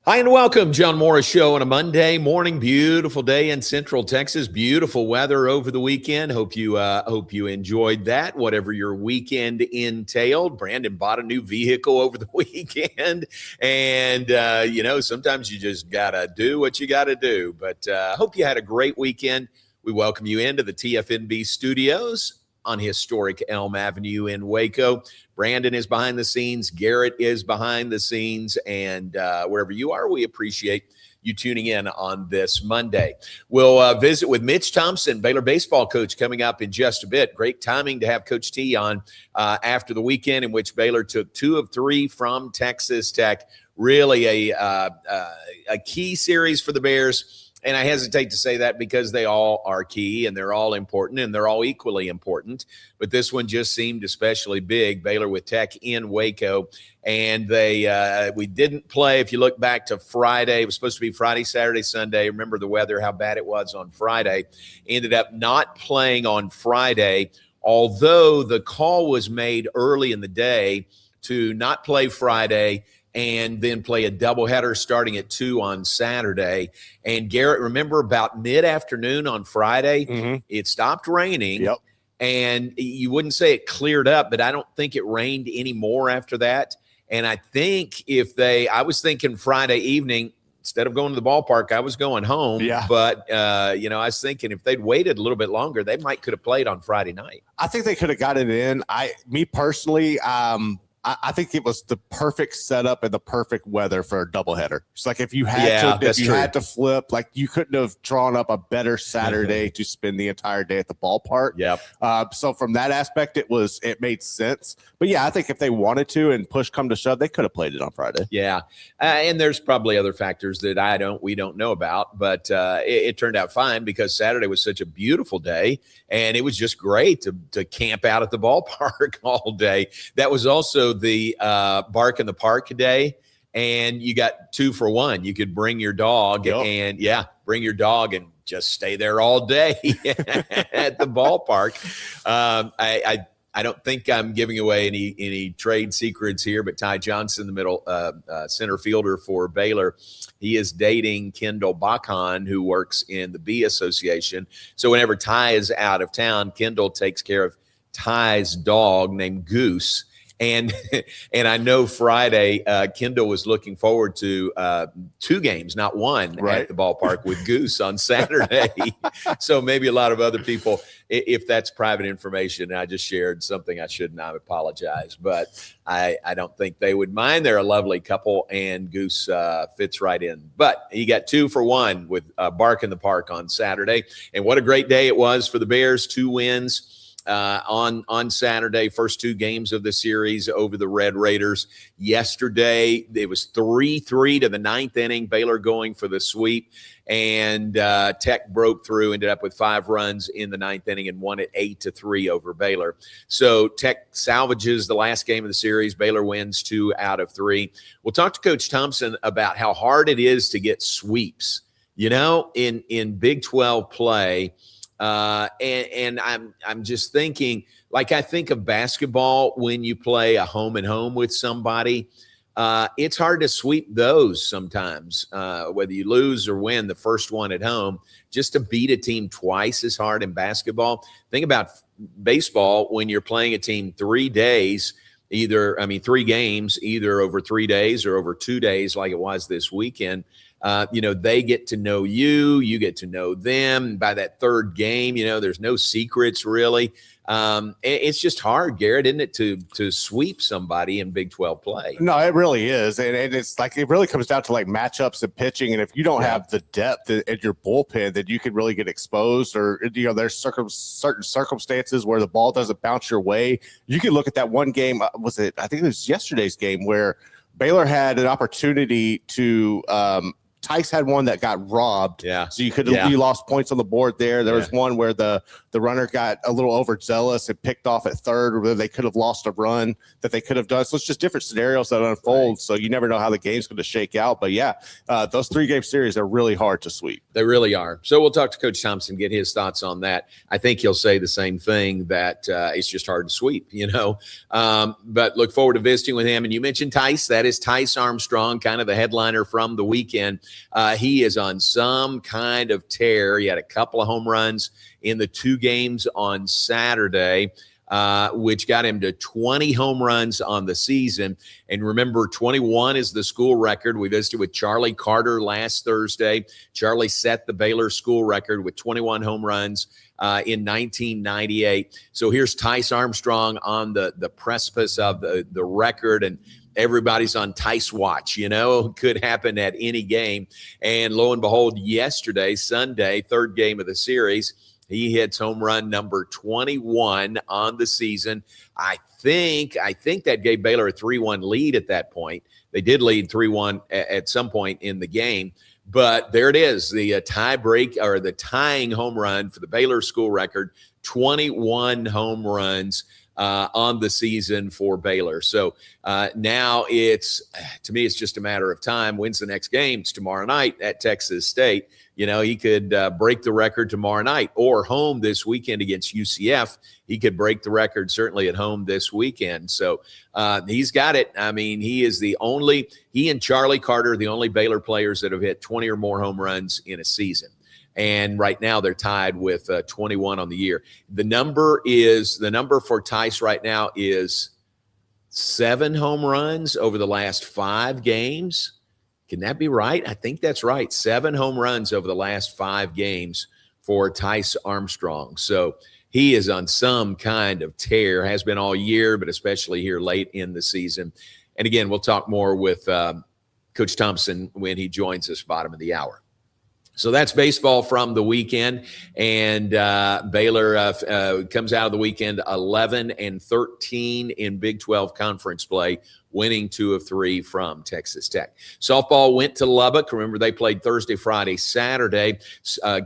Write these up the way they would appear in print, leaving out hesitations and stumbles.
Hi and welcome, John Morris Show on a Monday morning. Beautiful day in Central Texas. Beautiful weather over the weekend. Hope you enjoyed that. Whatever your weekend entailed. Brandon bought a new vehicle over the weekend, and sometimes you just gotta do what you gotta do. But hope you had a great weekend. We welcome you into the TFNB studios on historic Elm Avenue in Waco. Brandon is behind the scenes. Garrett is behind the scenes. And wherever you are, we appreciate you tuning in on this Monday. We'll visit with Mitch Thompson, Baylor baseball coach, coming up in just a bit. Great timing to have Coach T on after the weekend in which Baylor took 2 of 3 from Texas Tech. Really a key series for the Bears. And I hesitate to say that because they all are key and they're all important and they're all equally important. But this one just seemed especially big. Baylor with Tech in Waco. And we didn't play. If you look back to Friday, it was supposed to be Friday, Saturday, Sunday. Remember the weather, how bad it was on Friday. Ended up not playing on Friday, although the call was made early in the day to not play Friday and then play a doubleheader starting at 2 on Saturday. And Garrett, remember about mid-afternoon on Friday, It stopped raining. Yep. And you wouldn't say it cleared up, but I don't think it rained anymore after that. And I think I was thinking Friday evening, instead of going to the ballpark, I was going home. Yeah. But, I was thinking if they'd waited a little bit longer, they could have played on Friday night. I think they could have got it in. Me personally, I think it was the perfect setup and the perfect weather for a doubleheader. It's like if you had to flip, like you couldn't have drawn up a better Saturday to spend the entire day at the ballpark. Yep. So from that aspect, it made sense. But yeah, I think if they wanted to and push come to shove, they could have played it on Friday. Yeah, and there's probably other factors that we don't know about, but it turned out fine because Saturday was such a beautiful day, and it was just great to camp out at the ballpark all day. That was also the Bark in the Park day, and you got 2 for 1. You could bring your dog and bring your dog and just stay there all day at the ballpark. I don't think I'm giving away any trade secrets here, but Ty Johnson, the middle center fielder for Baylor, he is dating Kendall Bachan, who works in the Bee Association. So whenever Ty is out of town, Kendall takes care of Ty's dog named Goose. And I know Friday, Kendall was looking forward to 2 games, not 1, at the ballpark with Goose on Saturday. So maybe a lot of other people, if that's private information, I just shared something I shouldn't, I apologize. But I don't think they would mind. They're a lovely couple, and Goose fits right in. But he got 2 for 1 with Bark in the Park on Saturday. And what a great day it was for the Bears, 2 wins. On Saturday, first 2 games of the series over the Red Raiders. Yesterday, it was 3-3 to the 9th inning, Baylor going for the sweep, and Tech broke through, ended up with 5 runs in the 9th inning and won it 8-3 over Baylor. So Tech salvages the last game of the series. Baylor wins 2 out of 3. We'll talk to Coach Thompson about how hard it is to get sweeps, in Big 12 play. And I'm just thinking, like I think of basketball when you play a home and home with somebody, it's hard to sweep those sometimes, whether you lose or win the first one at home. Just to beat a team twice is hard in basketball. Think about baseball when you're playing a team 3 days, 3 games, either over 3 days or over 2 days like it was this weekend. They get to know you, you get to know them. By that 3rd game, there's no secrets really. It's just hard, Garrett, isn't it, to sweep somebody in Big 12 play? No, it really is. And it's like, it really comes down to like matchups and pitching. And if you don't have the depth in your bullpen, then you can really get exposed, or, there's certain circumstances where the ball doesn't bounce your way. You can look at that one game. I think it was yesterday's game where Baylor had an opportunity to Tyce had one that got robbed. Yeah. So you lost points on the board there. There was one where the runner got a little overzealous and picked off at third, where they could have lost a run that they could have done. So it's just different scenarios that unfold. Right. So you never know how the game's going to shake out. But those 3-game series are really hard to sweep. They really are. So we'll talk to Coach Thompson, get his thoughts on that. I think he'll say the same thing, that it's just hard to sweep, but look forward to visiting with him. And you mentioned Tyce. That is Tyce Armstrong, kind of the headliner from the weekend. He is on some kind of tear. He had a couple of home runs in the 2 games on Saturday, which got him to 20 home runs on the season. And remember, 21 is the school record. We visited with Charlie Carter last Thursday. Charlie set the Baylor school record with 21 home runs in 1998. So here's Tyce Armstrong on the precipice of the record, and everybody's on Tyce watch, could happen at any game. And lo and behold, yesterday, Sunday, 3rd game of the series, he hits home run number 21 on the season. I think that gave Baylor a 3-1 lead at that point. They did lead 3-1 at some point in the game. But there it is, the tie break, or the tying home run for the Baylor school record, 21 home runs on the season for Baylor. So now to me, it's just a matter of time. When's the next game? It's tomorrow night at Texas State. He could break the record tomorrow night, or home this weekend against UCF. He could break the record certainly at home this weekend. So he's got it. I mean, he and Charlie Carter, the only Baylor players that have hit 20 or more home runs in a season. And right now they're tied with 21 on the year. The number for Tyce right now is 7 home runs over the last 5 games. Can that be right? I think that's right. 7 home runs over the last 5 games for Tyce Armstrong. So he is on some kind of tear, has been all year, but especially here late in the season. And again, we'll talk more with Coach Thompson when he joins us bottom of the hour. So that's baseball from the weekend, and Baylor comes out of the weekend 11-13 in Big 12 conference play, winning 2 of 3 from Texas Tech. Softball went to Lubbock. Remember, they played Thursday, Friday, Saturday.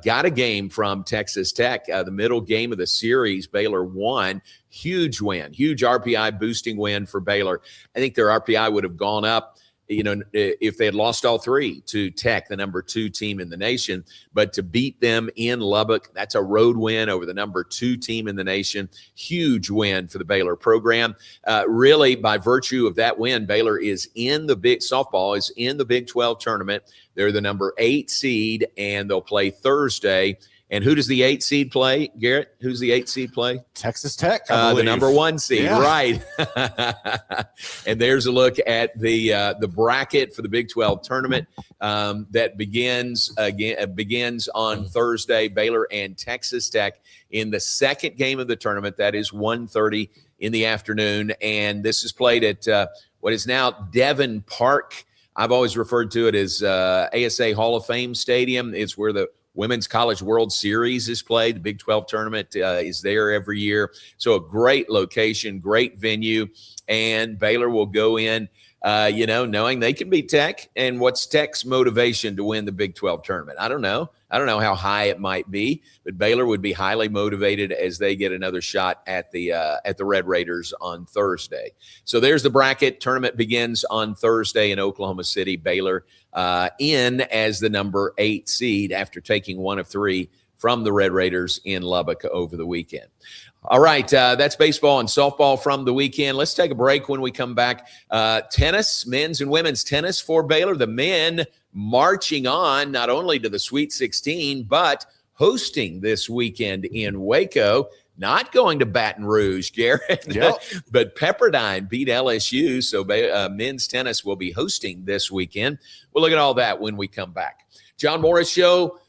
Got a game from Texas Tech. The middle game of the series, Baylor won. Huge win, huge RPI boosting win for Baylor. I think their RPI would have gone up, if they had lost all 3 to Tech, the number 2 team in the nation. But to beat them in Lubbock, that's a road win over the number 2 team in the nation. Huge win for the Baylor program. Really, by virtue of that win, Baylor is in the softball is in the Big 12 tournament. They're the number 8 seed, and they'll play Thursday. And who does the 8 seed play, Garrett? Who's the 8 seed play? Texas Tech, the number 1 seed, right? And there's a look at the bracket for the Big 12 tournament that begins on Thursday. Baylor and Texas Tech in the 2nd game of the tournament. That is 1:30 in the afternoon, and this is played at what is now Devon Park. I've always referred to it as ASA Hall of Fame Stadium. It's where the Women's College World Series is played. The Big 12 tournament is there every year. So a great location, great venue. And Baylor will go in, knowing they can beat Tech. And what's Tech's motivation to win the Big 12 tournament? I don't know. I don't know how high it might be, but Baylor would be highly motivated as they get another shot at the Red Raiders on Thursday. So there's the bracket. Tournament begins on Thursday in Oklahoma City. Baylor in as the number 8 seed after taking 1 of 3 from the Red Raiders in Lubbock over the weekend. All right, that's baseball and softball from the weekend. Let's take a break. When we come back. Tennis, men's and women's tennis for Baylor. The men marching on not only to the Sweet 16, but hosting this weekend in Waco. Not going to Baton Rouge, Garrett, but Pepperdine beat LSU. So men's tennis will be hosting this weekend. We'll look at all that when we come back. John Morris Show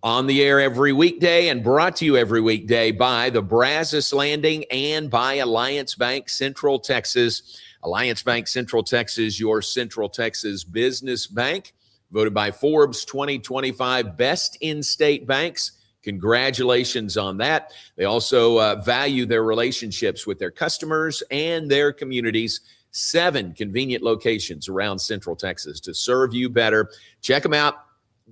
on the air every weekday and brought to you every weekday by the Brazos Landing and by Alliance Bank Central Texas. Alliance Bank Central Texas, your Central Texas business bank. Voted by Forbes 2025 Best in-State Banks. Congratulations on that. They also value their relationships with their customers and their communities. 7 convenient locations around Central Texas to serve you better. Check them out.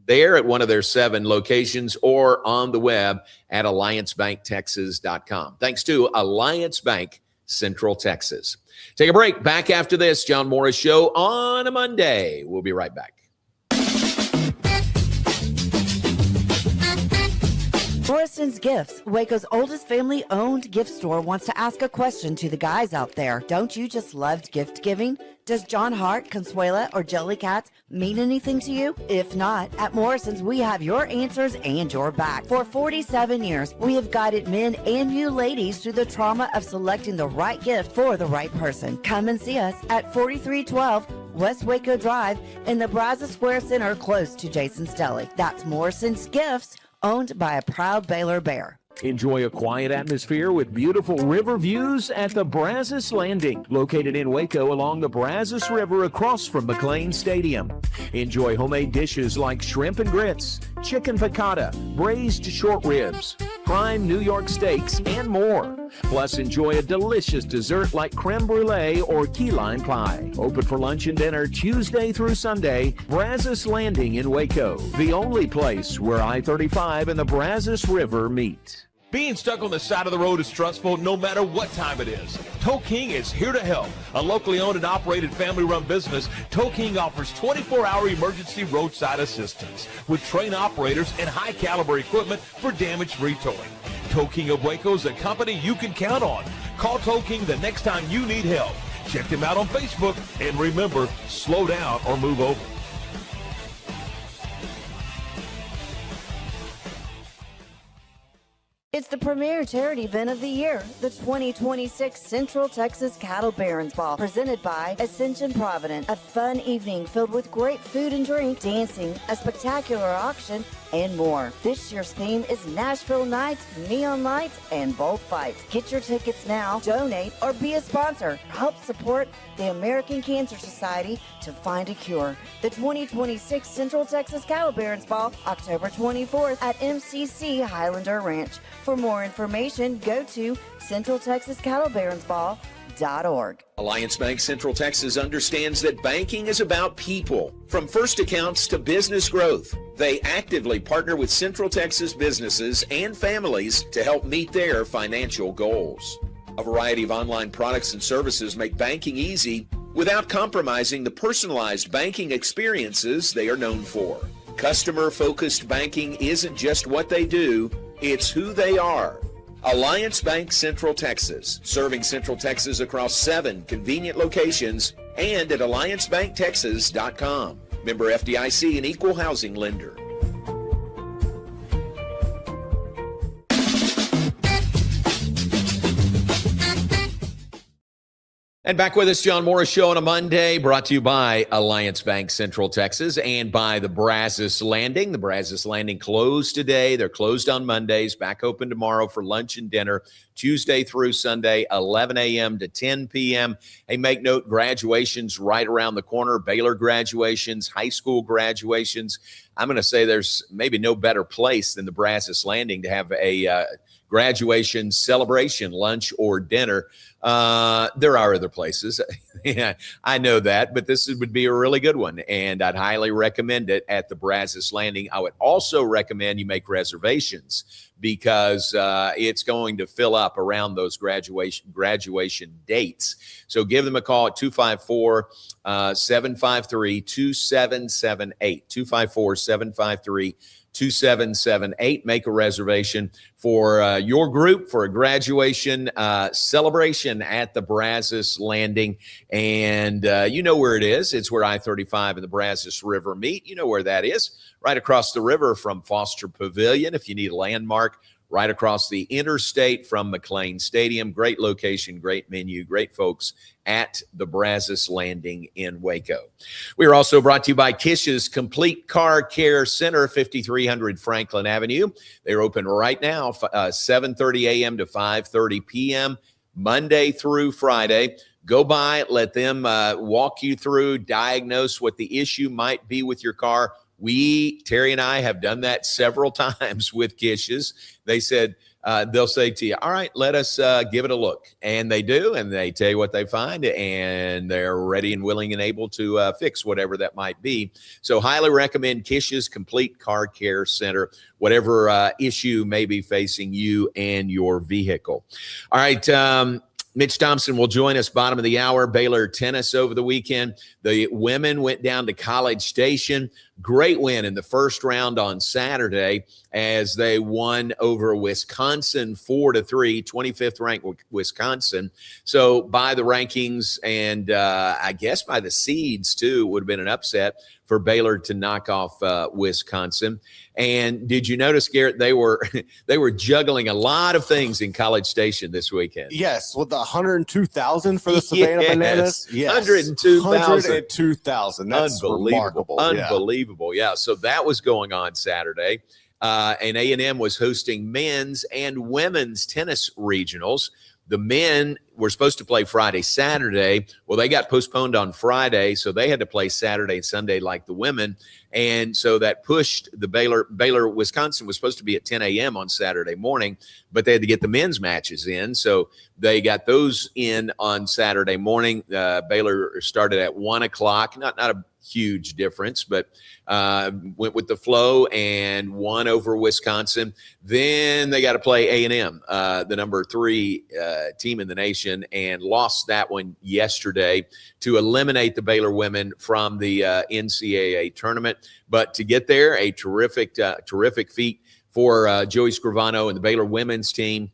there at one of their 7 locations or on the web at alliancebanktexas.com. Thanks to Alliance Bank, Central Texas. Take a break. Back after this, John Morris Show on a Monday. We'll be right back. Morrison's Gifts, Waco's oldest family-owned gift store, wants to ask a question to the guys out there. Don't you just love gift giving? Does John Hart, Consuela, or Jellycat mean anything to you? If not, at Morrison's, we have your answers and your back. For 47 years, we have guided men and you ladies through the trauma of selecting the right gift for the right person. Come and see us at 4312 West Waco Drive in the Brazos Square Center, close to Jason's Deli. That's Morrison's Gifts, owned by a proud Baylor Bear. Enjoy a quiet atmosphere with beautiful river views at the Brazos Landing, located in Waco along the Brazos River across from McLean Stadium. Enjoy homemade dishes like shrimp and grits, chicken piccata, braised short ribs, prime New York steaks, and more. Plus, enjoy a delicious dessert like creme brulee or key lime pie. Open for lunch and dinner Tuesday through Sunday. Brazos Landing in Waco, the only place where I-35 and the Brazos River meet. Being stuck on the side of the road is stressful no matter what time it is. Tow King is here to help. A locally owned and operated family-run business, Tow King offers 24-hour emergency roadside assistance with trained operators and high-caliber equipment for damage-free towing. Tow King of Waco is a company you can count on. Call Tow King the next time you need help. Check them out on Facebook, and remember, slow down or move over. It's the premier charity event of the year, the 2026 Central Texas Cattle Barons Ball, presented by Ascension Providence. A fun evening filled with great food and drink, dancing, a spectacular auction, and more. This year's theme is Nashville Nights, Neon Lights, and Bullfights. Get your tickets now, donate, or be a sponsor. Help support the American Cancer Society to find a cure. The 2026 Central Texas Cattle Barons Ball, October 24th at MCC Highlander Ranch. For more information, go to CentralTexasCattleBaronsBall.org. Alliance Bank Central Texas understands that banking is about people. From first accounts to business growth, they actively partner with Central Texas businesses and families to help meet their financial goals. A variety of online products and services make banking easy without compromising the personalized banking experiences they are known for. Customer-focused banking isn't just what they do, it's who they are. Alliance Bank Central Texas, serving Central Texas across 7 convenient locations and at alliancebanktexas.com. Member FDIC and equal housing lender. And back with us, John Morris Show on a Monday, brought to you by Alliance Bank Central Texas and by the Brazos Landing. The Brazos Landing closed today. They're closed on Mondays, back open tomorrow for lunch and dinner, Tuesday through Sunday, 11 a.m. to 10 p.m. Hey, make note, graduations right around the corner, Baylor graduations, high school graduations. I'm going to say there's maybe no better place than the Brazos Landing to have a graduation celebration, lunch or dinner. There are other places. Yeah, I know that, but this would be a really good one, and I'd highly recommend it at the Brazos Landing. I would also recommend you make reservations because it's going to fill up around those graduation dates. So give them a call at 254-753-2778, 254-753-2778. Make a reservation for your group for a graduation celebration at the Brazos Landing. And you know where it is. It's where I-35 and the Brazos River meet. You know where that is. Right across the river from Foster Pavilion. If you need a landmark, right across the interstate from McLean Stadium. Great location, great menu, great folks at the Brazos Landing in Waco. We are also brought to you by Kish's Complete Car Care Center, 5300 Franklin Avenue. They're open right now, 7:30 a.m. to 5:30 p.m., Monday through Friday. Go by, let them walk you through, diagnose what the issue might be with your car. Terry and I have done that several times with Kish's. They said, they'll say to you, all right, let us give it a look. And they do, and they tell you what they find, and they're ready and willing and able to fix whatever that might be. So highly recommend Kish's Complete Car Care Center, whatever issue may be facing you and your vehicle. All right, Mitch Thompson will join us bottom of the hour. Baylor tennis over the weekend. The women went down to College Station. Great win in the first round on Saturday as they won over Wisconsin 4-3, 25th ranked Wisconsin. So by the rankings and I guess by the seeds too, would have been an upset for Baylor to knock off Wisconsin. And did you notice, Garrett, they were juggling a lot of things in College Station this weekend? Yes, with the 102,000 for the Savannah Bananas. Yes, 102,000. 102,000. That's remarkable. Unbelievable. Yeah. So that was going on Saturday. And A&M was hosting men's and women's tennis regionals. The men were supposed to play Friday, Saturday. Well, they got postponed on Friday, so they had to play Saturday and Sunday like the women. And so that pushed the Baylor, Wisconsin was supposed to be at 10 a.m. on Saturday morning, but they had to get the men's matches in. So they got those in on Saturday morning. Baylor started at 1 o'clock, not a huge difference, but went with the flow and won over Wisconsin. Then they got to play A&M, the number 3 team in the nation, and lost that one yesterday to eliminate the Baylor women from the NCAA tournament. But to get there, a terrific feat for Joey Scrivano and the Baylor women's team.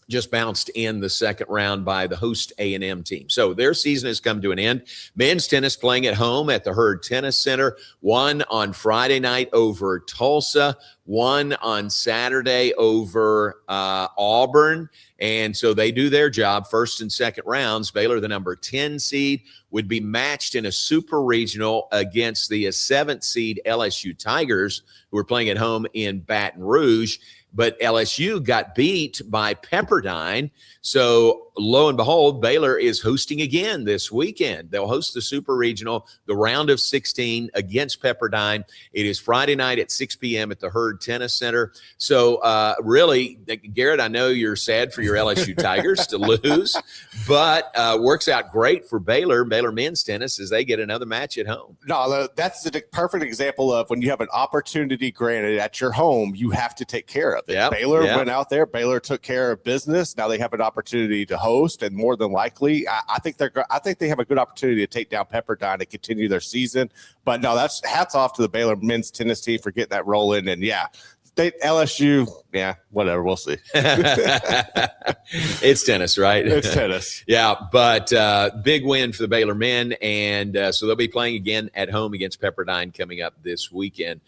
Just bounced in the second round by the host A&M team. So their season has come to an end. Men's tennis playing at home at the Herd Tennis Center. Won on Friday night over Tulsa. Won on Saturday over Auburn. And so they do their job, first and second rounds. Baylor, the number 10 seed, would be matched in a super regional against the 7th seed LSU Tigers, who are playing at home in Baton Rouge. But LSU got beat by Pepperdine. So lo and behold, Baylor is hosting again this weekend. They'll host the Super Regional, the round of 16 against Pepperdine. It is Friday night at 6 p.m. at the Herd Tennis Center. So really, Garrett, I know you're sad for your LSU Tigers to lose, but works out great for Baylor men's tennis as they get another match at home. No, that's the perfect example of when you have an opportunity granted at your home, you have to take care of it. Yep, Baylor went out there. Baylor took care of business. Now they have an opportunity to host, and more than likely, I think they have a good opportunity to take down Pepperdine and continue their season. But no, that's hats off to the Baylor men's tennis team for getting that rolling. And LSU, whatever, we'll see. It's tennis, right? It's tennis. Yeah, but big win for the Baylor men, and so they'll be playing again at home against Pepperdine coming up this weekend.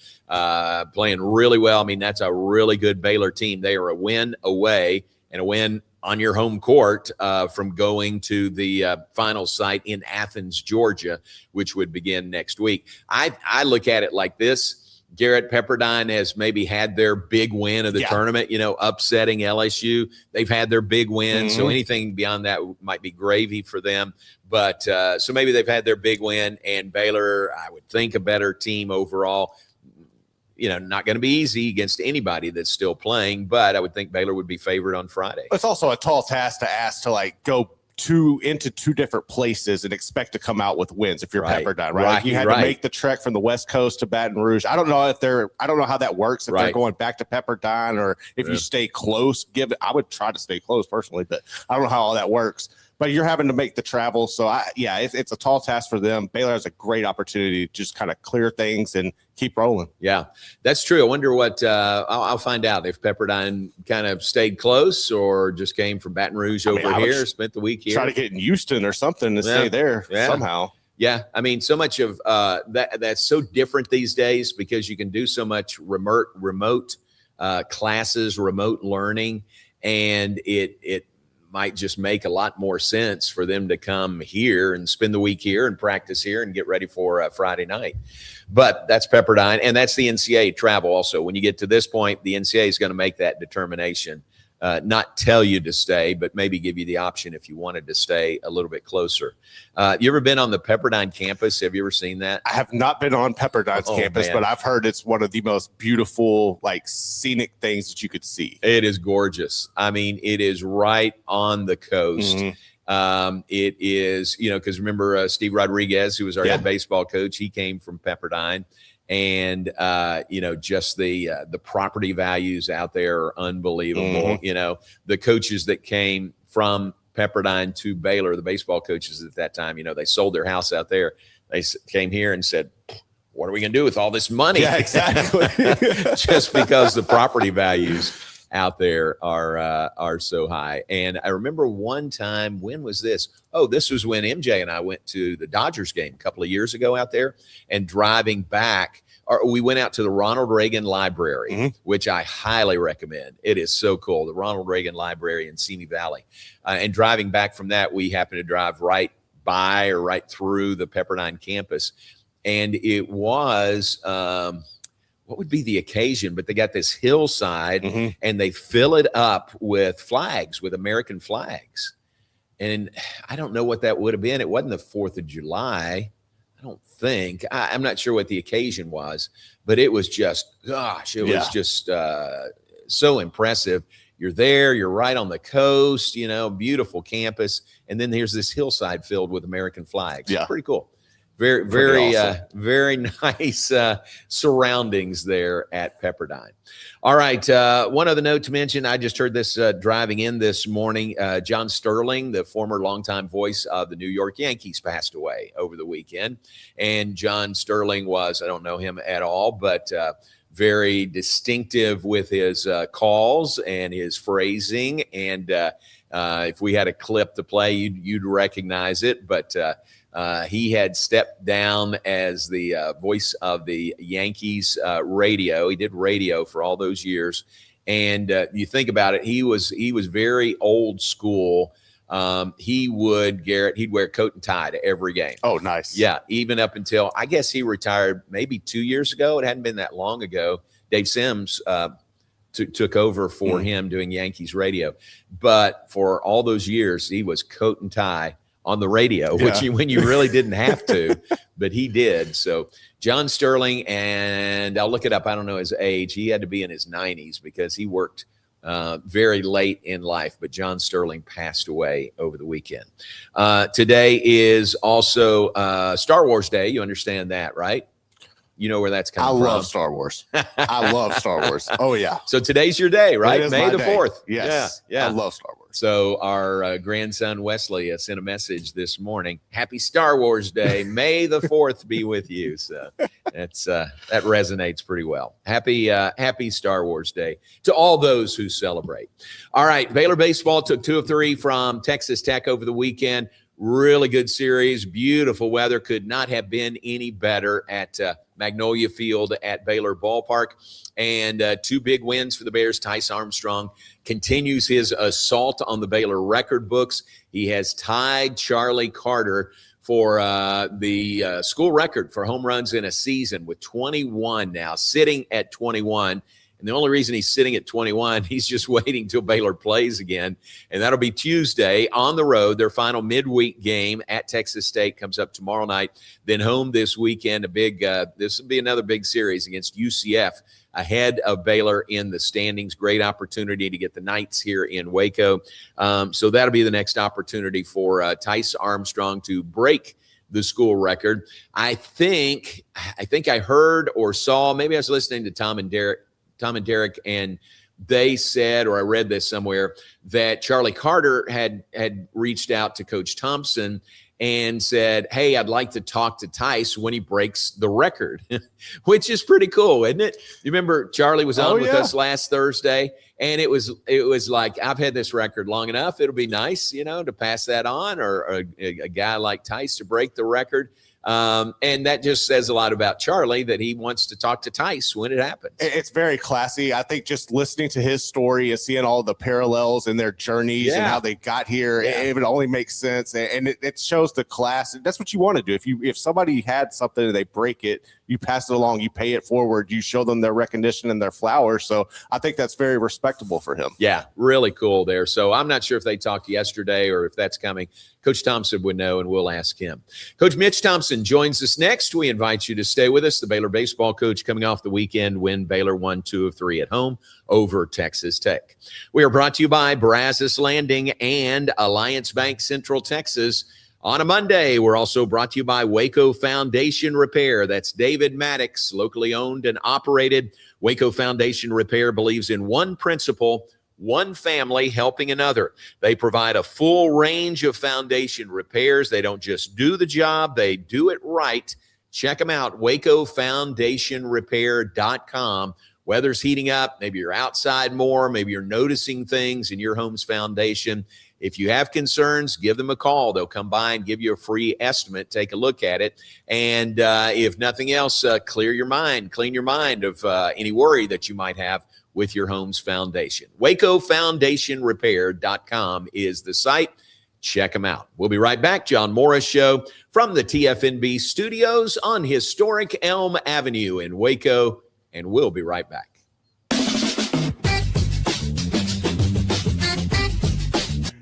Playing really well. I mean, that's a really good Baylor team. They are a win away and a win on your home court from going to the final site in Athens, Georgia, which would begin next week. I look at it like this. Garrett, Pepperdine has maybe had their big win of the tournament, upsetting LSU. They've had their big win. Mm-hmm. So anything beyond that might be gravy for them. But so maybe they've had their big win, and Baylor, I would think, a better team overall. Not going to be easy against anybody that's still playing, but I would think Baylor would be favored on Friday. It's also a tall task to ask to go into 2 different places and expect to come out with wins if you're Pepperdine, right? You had to make the trek from the West Coast to Baton Rouge. I don't know how that works if they're going back to Pepperdine or if you stay close. I would try to stay close personally, but I don't know how all that works. But you're having to make the travel. So, it's a tall task for them. Baylor has a great opportunity to just kind of clear things and keep rolling. Yeah, that's true. I wonder what I'll find out if Pepperdine kind of stayed close or just came from Baton Rouge over here, spent the week here. Try to get in Houston or something to stay there somehow. Yeah, I mean, so much of that's so different these days because you can do so much remote classes, remote learning, and it might just make a lot more sense for them to come here and spend the week here and practice here and get ready for Friday night. But that's Pepperdine, and that's the NCAA travel also. When you get to this point, the NCAA is going to make that determination not tell you to stay, but maybe give you the option if you wanted to stay a little bit closer. You ever been on the Pepperdine campus? Have you ever seen that? I have not been on Pepperdine's campus, man. But I've heard it's one of the most beautiful, like, scenic things that you could see. It is gorgeous. I mean, it is right on the coast. It is, because remember Steve Rodriguez, who was our head baseball coach, he came from Pepperdine. And, just the property values out there are unbelievable. The coaches that came from Pepperdine to Baylor, the baseball coaches at that time, they sold their house out there. They came here and said, what are we going to do with all this money? Yeah, exactly. Just because the property values out there are so high. And I remember one time, when was this? Oh, this was when MJ and I went to the Dodgers game a couple of years ago out there, and driving back, we went out to the Ronald Reagan Library, which I highly recommend. It is so cool. The Ronald Reagan Library in Simi Valley. And driving back from that, we happened to drive right by or right through the Pepperdine campus. And it was, what would be the occasion? But they got this hillside and they fill it up with flags, with American flags. And I don't know what that would have been. It wasn't the 4th of July. I don't think. I'm not sure what the occasion was, but it was just, was just so impressive. You're there, you're right on the coast, beautiful campus. And then there's this hillside filled with American flags. Yeah. Pretty cool. Very, very, awesome. Very nice surroundings there at Pepperdine. All right. One other note to mention, I just heard this driving in this morning. John Sterling, the former longtime voice of the New York Yankees, passed away over the weekend. And John Sterling was, I don't know him at all, but very distinctive with his calls and his phrasing. And if we had a clip to play, you'd recognize it. But he had stepped down as the voice of the Yankees radio. He did radio for all those years. And you think about it, he was very old school. He'd wear coat and tie to every game. Oh, nice. Yeah. Even up until, I guess he retired maybe 2 years ago. It hadn't been that long ago. Dave Sims took over for him doing Yankees radio. But for all those years, he was coat and tie on the radio, when you really didn't have to, but he did. So John Sterling, and I'll look it up. I don't know his age. He had to be in his 90s because he worked very late in life, but John Sterling passed away over the weekend. Today is also Star Wars Day. You understand that, right? You know where that's coming from. I love Star Wars. I love Star Wars. Oh, yeah. So today's your day, right? May the 4th. Yes. Yeah. I love Star Wars. So our grandson Wesley sent a message this morning. Happy Star Wars Day. May the 4th be with you. So that's that resonates pretty well. Happy Star Wars Day to all those who celebrate. All right. Baylor baseball took 2 of 3 from Texas Tech over the weekend. Really good series. Beautiful weather. Could not have been any better at Magnolia Field at Baylor Ballpark. And 2 big wins for the Bears. Tyce Armstrong continues his assault on the Baylor record books. He has tied Charlie Carter for the school record for home runs in a season with 21 now, sitting at 21. And the only reason he's sitting at 21, he's just waiting till Baylor plays again. And that'll be Tuesday on the road. Their final midweek game at Texas State comes up tomorrow night. Then home this weekend. This will be another big series against UCF ahead of Baylor in the standings. Great opportunity to get the Knights here in Waco. So that'll be the next opportunity for Tyce Armstrong to break the school record. I think I heard or saw, maybe I was listening to Tom and Derek, and they said, or I read this somewhere, that Charlie Carter had reached out to Coach Thompson and said, hey, I'd like to talk to Tyce when he breaks the record, which is pretty cool, isn't it? You remember Charlie was on with us last Thursday, and it was like, I've had this record long enough. It'll be nice, to pass that on, or a guy like Tyce to break the record. And that just says a lot about Charlie, that he wants to talk to Tyce when it happens. It's very classy. I think just listening to his story and seeing all the parallels in their journeys and how they got here, it would only make sense. And it shows the class. That's what you want to do. If somebody had something and they break it, you pass it along, you pay it forward, you show them their recognition and their flowers. So I think that's very respectable for him. Yeah, really cool there. So I'm not sure if they talked yesterday or if that's coming. Coach Thompson would know, and we'll ask him. Coach Mitch Thompson joins us next. We invite you to stay with us. The Baylor baseball coach coming off the weekend when Baylor won 2 of 3 at home over Texas Tech. We are brought to you by Brazos Landing and Alliance Bank Central Texas. On a Monday, we're also brought to you by Waco Foundation Repair. That's David Maddox, locally owned and operated. Waco Foundation Repair believes in one principle: one family helping another. They provide a full range of foundation repairs. They don't just do the job, they do it right. Check them out, wacofoundationrepair.com. Weather's heating up. Maybe you're outside more. Maybe you're noticing things in your home's foundation. If you have concerns, give them a call. They'll come by and give you a free estimate. Take a look at it. And if nothing else, clean your mind of any worry that you might have with your home's foundation. wacofoundationrepair.com is the site. Check them out. We'll be right back. John Morris Show from the TFNB studios on historic Elm Avenue in Waco, and we'll be right back.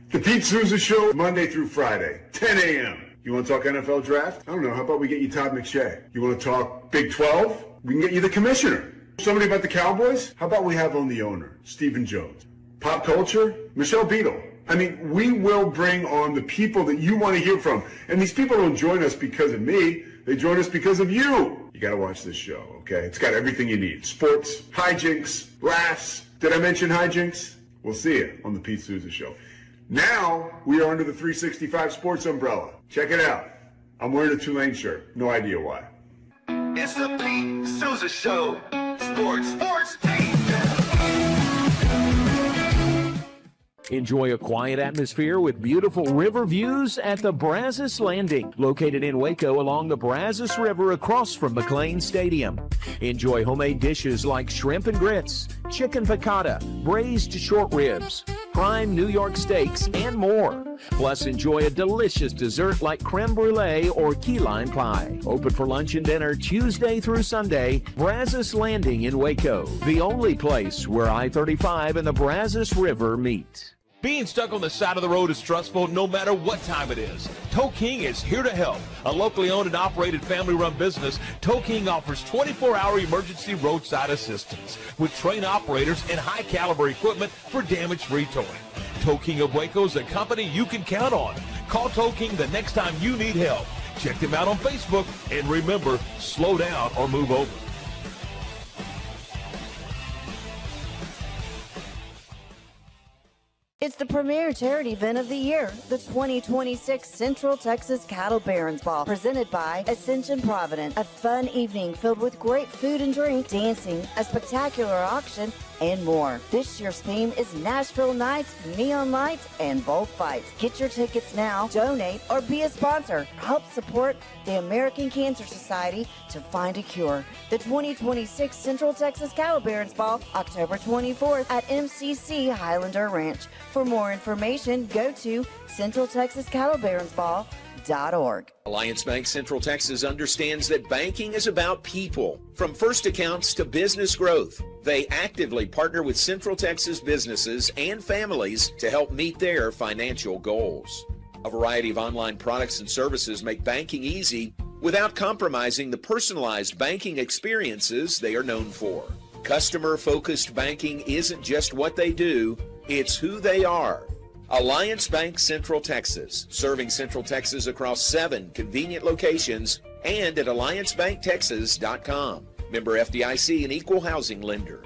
The Pete Souza Show, Monday through Friday, 10 a.m. You want to talk NFL draft? I don't know. How about we get you Todd McShay? You want to talk Big 12? We can get you the commissioner. Somebody about the Cowboys? How about we have on the owner, Stephen Jones? Pop culture? Michelle Beadle. I mean, we will bring on the people that you want to hear from. And these people don't join us because of me. They join us because of you. You got to watch this show, okay? It's got everything you need. Sports, hijinks, laughs. Did I mention hijinks? We'll see you on the Pete Souza Show. Now, we are under the 365 Sports umbrella. Check it out. I'm wearing a Tulane shirt. No idea why. It's the Pete Souza Show. Sports team. Enjoy a quiet atmosphere with beautiful river views at the Brazos Landing, located in Waco along the Brazos River across from McLean Stadium. Enjoy homemade dishes like shrimp and grits, chicken piccata, braised short ribs, prime New York steaks, and more. Plus, enjoy a delicious dessert like creme brulee or key lime pie. Open for lunch and dinner Tuesday through Sunday. Brazos Landing in Waco, the only place where I-35 and the Brazos River meet. Being stuck on the side of the road is stressful no matter what time it is. Tow King is here to help. A locally owned and operated family-run business, Tow King offers 24-hour emergency roadside assistance with trained operators and high-caliber equipment for damage-free towing. Tow King of Waco is a company you can count on. Call Tow King the next time you need help. Check them out on Facebook, and remember, slow down or move over. It's the premier charity event of the year, the 2026 Central Texas Cattle Barons Ball, presented by Ascension Provident. A fun evening filled with great food and drink, dancing, a spectacular auction, and more. This year's theme is Nashville Nights, Neon Lights, and Bullfights. Get your tickets now, donate, or be a sponsor. Help support the American Cancer Society to find a cure. The 2026 Central Texas Cattle Barons Ball, October 24th at MCC Highlander Ranch. For more information, go to CentralTexasCattleBaronsBall.org. Alliance Bank Central Texas understands that banking is about people. From first accounts to business growth, they actively partner with Central Texas businesses and families to help meet their financial goals. A variety of online products and services make banking easy without compromising the personalized banking experiences they are known for. Customer-focused banking isn't just what they do, it's who they are. Alliance Bank Central Texas, serving Central Texas across 7 convenient locations and at alliancebanktexas.com. Member FDIC, an equal housing lender.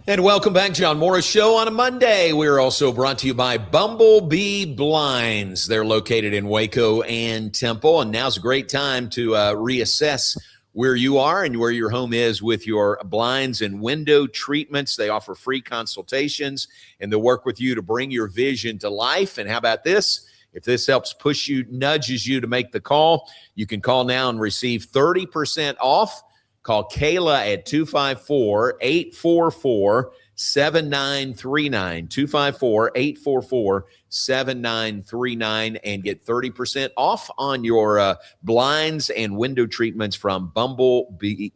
And welcome back, John Morris Show on a Monday. We're also brought to you by Bumblebee Blinds. They're located in Waco and Temple, and now's a great time to reassess where you are and where your home is with your blinds and window treatments. They offer free consultations, and they'll work with you to bring your vision to life. And how about this? If this helps push you, nudges you to make the call, you can call now and receive 30% off. Call Kayla at 254-844-7939, 254-844-7939, and get 30% off on your blinds and window treatments from Bumblebee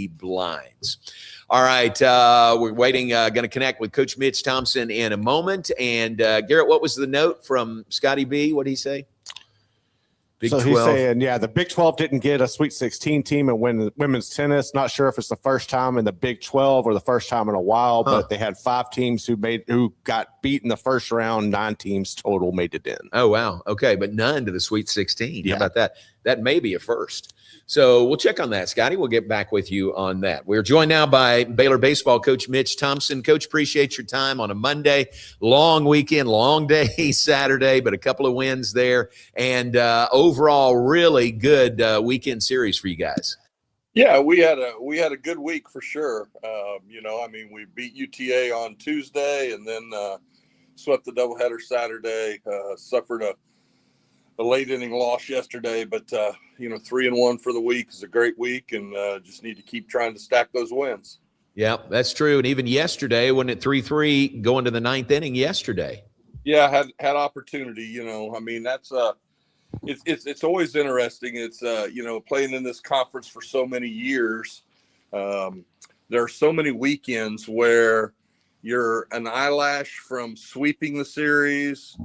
Blinds. All right, we're waiting, going to connect with Coach Mitch Thompson in a moment. And Garrett, what was the note from Scotty B? What did he say? Big 12. He's saying, the Big 12 didn't get a Sweet 16 team in women's tennis. Not sure if it's the first time in the Big 12 or the first time in a while, but they had 5 teams who got beat in the first round. 9 teams total made it in. Oh, wow. Okay, but none to the Sweet 16. Yeah. How about that? That may be a first. So we'll check on that, Scotty. We'll get back with you on that. We're joined now by Baylor baseball coach Mitch Thompson. Coach, appreciate your time on a Monday. Long weekend, long day Saturday, but a couple of wins there. And overall, really good weekend series for you guys. Yeah, we had a good week for sure. We beat UTA on Tuesday and then swept the doubleheader Saturday, suffered a late inning loss yesterday, but 3-1 for the week is a great week, and just need to keep trying to stack those wins. Yeah, that's true. And even yesterday, when it 3-3 going to the 9th inning yesterday. Yeah, had opportunity. That's it's always interesting. It's playing in this conference for so many years. There are so many weekends where you're an eyelash from sweeping the series.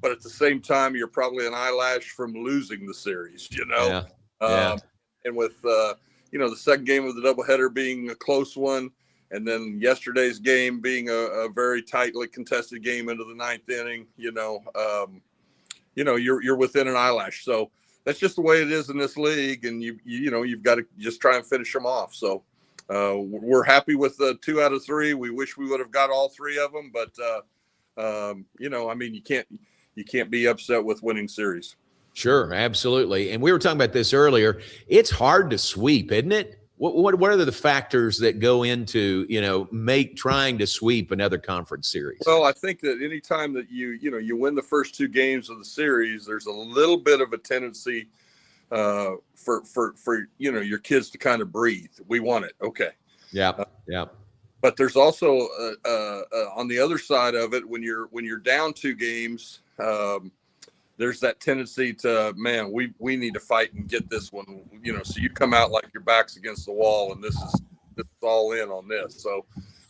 But at the same time, you're probably an eyelash from losing the series, Yeah. And with, the second game of the doubleheader being a close one, and then yesterday's game being a very tightly contested game into the 9th inning, you're within an eyelash. So that's just the way it is in this league. And you've got to just try and finish them off. So we're happy with the 2 out of 3. We wish we would have got all 3 of them, but, you can't be upset with winning series. Sure, absolutely. And we were talking about this earlier. It's hard to sweep, isn't it? What are the factors that go into, trying to sweep another conference series? Well, I think that anytime that you win the first 2 games of the series, there's a little bit of a tendency for your kids to kind of breathe. We won it. Okay. Yeah. But there's also on the other side of it, when you're down 2 games, there's that tendency to, man, we need to fight and get this one. So you come out like your back's against the wall, and this is all in on this. So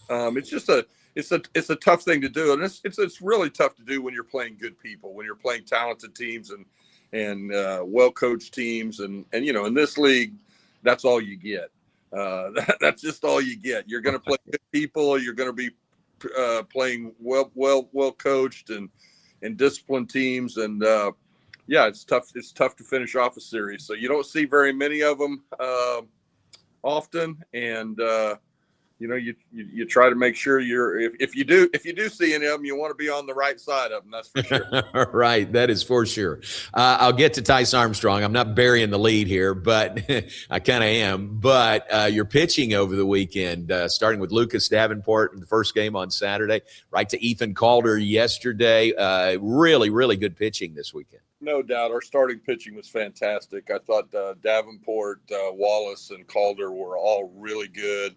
it's just it's a tough thing to do, and it's really tough to do when you're playing good people, when you're playing talented teams and well coached teams, and in this league, that's all you get. That's just all you get. You're going to play good people. You're going to be playing well coached and disciplined teams. And it's tough. It's tough to finish off a series. So you don't see very many of them often. And you try to make sure if you do see any of them, you want to be on the right side of them. That's for sure. Right. That is for sure. I'll get to Tyce Armstrong. I'm not burying the lead here, but I kind of am. But your pitching over the weekend, starting with Lucas Davenport in the first game on Saturday, right to Ethan Calder yesterday. Really, really good pitching this weekend. No doubt. Our starting pitching was fantastic. I thought Davenport, Wallace, and Calder were all really good.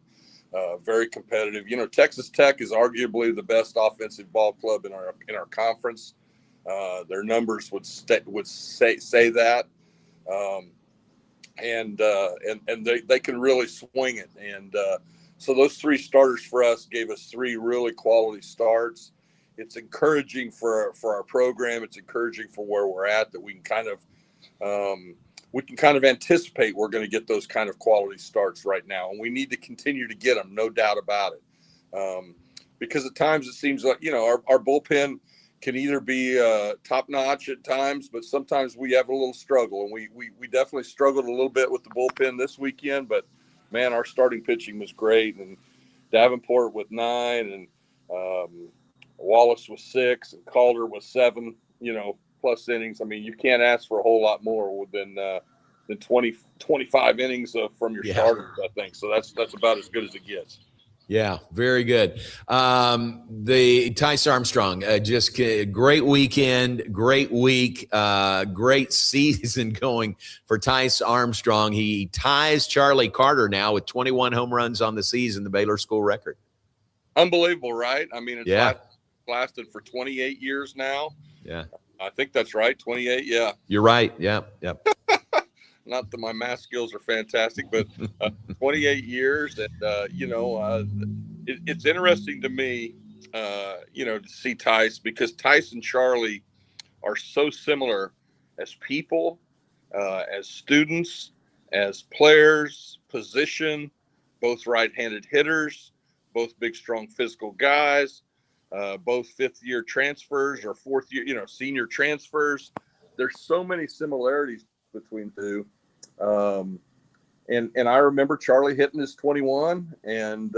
Very competitive. Texas Tech is arguably the best offensive ball club in our conference. Their numbers would say that, and they can really swing it. And so those 3 starters for us gave us 3 really quality starts. It's encouraging for our program. It's encouraging for where we're at, that we can kind of anticipate we're going to get those kind of quality starts right now. And we need to continue to get them, no doubt about it. Because at times it seems like, our bullpen can either be top notch at times, but sometimes we have a little struggle. And we definitely struggled a little bit with the bullpen this weekend, but man, our starting pitching was great. And Davenport with 9, and Wallace was 6, and Calder was 7, plus innings. I mean, you can't ask for a whole lot more than 25 innings from your starters, I think. So that's about as good as it gets. Yeah, very good. The Tyce Armstrong, just great weekend, great week, great season going for Tyce Armstrong. He ties Charlie Carter now with 21 home runs on the season, the Baylor school record. Unbelievable, right? I mean, it's lasted for 28 years now. Yeah. I think that's right, 28, yeah. You're right, yep. Not that my math skills are fantastic, but 28 years. And, it's interesting to me, to see Tyce, because Tyce and Charlie are so similar as people, as students, as players, position, both right-handed hitters, both big, strong, physical guys, both fifth-year transfers or fourth-year, senior transfers. There's so many similarities between the two. And I remember Charlie hitting his 21, and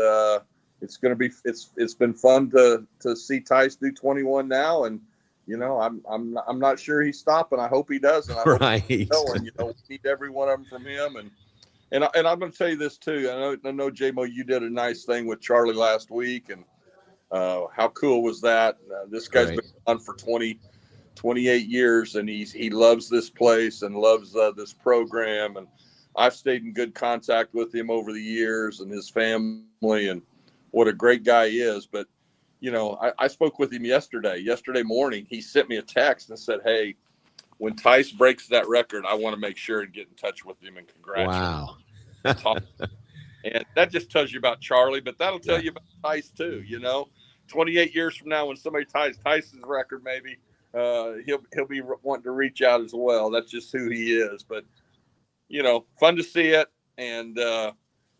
it's been fun to see Tyce do 21 now, and I'm not sure he's stopping. I hope he does, and I hope he's going. We need every one of them from him, and I'm going to tell you this too. I know J-Mo, you did a nice thing with Charlie last week, and how cool was that? This guy's been on for 28 years, and he loves this place and loves this program, and I've stayed in good contact with him over the years and his family, and what a great guy he is. But I spoke with him yesterday morning. He sent me a text and said, hey, when Tyce breaks that record, I want to make sure and get in touch with him and congratulate him. Wow. And that just tells you about Charlie, but that'll tell you about Tyce too. 28 years from now, when somebody ties Tyce's record, maybe he'll be wanting to reach out as well. That's just who he is. But fun to see it, and